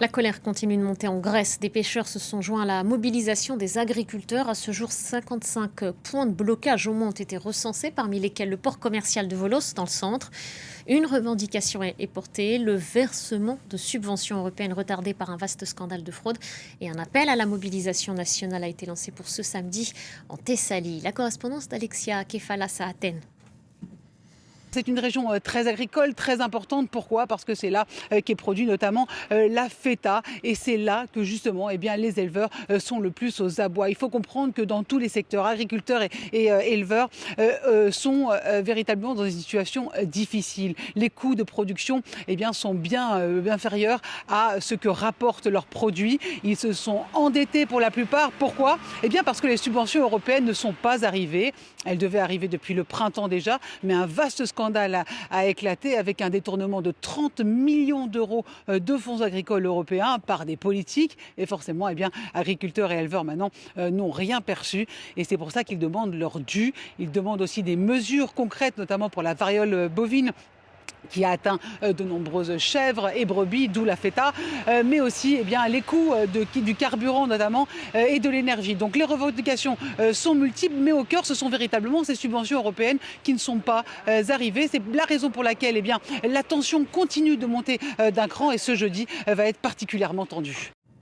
La colère continue de monter en Grèce. Des pêcheurs se sont joints à la mobilisation des agriculteurs. À ce jour, 55 points de blocage au moins ont été recensés, parmi lesquels le port commercial de Volos dans le centre. Une revendication est portée, le versement de subventions européennes retardé par un vaste scandale de fraude. Et un appel à la mobilisation nationale a été lancé pour ce samedi en Thessalie. La correspondance d'Alexia Kefalas à Athènes. C'est une région très agricole, très importante. Pourquoi? Parce que c'est là qu'est produit notamment la feta. Et c'est là que justement les éleveurs sont le plus aux abois. Il faut comprendre que dans tous les secteurs, agriculteurs et éleveurs sont véritablement dans des situations difficiles. Les coûts de production sont bien inférieurs à ce que rapportent leurs produits. Ils se sont endettés pour la plupart. Pourquoi? Parce que les subventions européennes ne sont pas arrivées. Elles devaient arriver depuis le printemps déjà, mais un vaste scandale a éclaté avec un détournement de 30 millions d'euros de fonds agricoles européens par des politiques. Et forcément, agriculteurs et éleveurs maintenant n'ont rien perçu. Et c'est pour ça qu'ils demandent leur dû. Ils demandent aussi des mesures concrètes, notamment pour la variole bovine, qui a atteint de nombreuses chèvres et brebis, d'où la feta, mais aussi les coûts du carburant notamment et de l'énergie. Donc les revendications sont multiples, mais au cœur, ce sont véritablement ces subventions européennes qui ne sont pas arrivées. C'est la raison pour laquelle la tension continue de monter d'un cran et ce jeudi va être particulièrement tendue.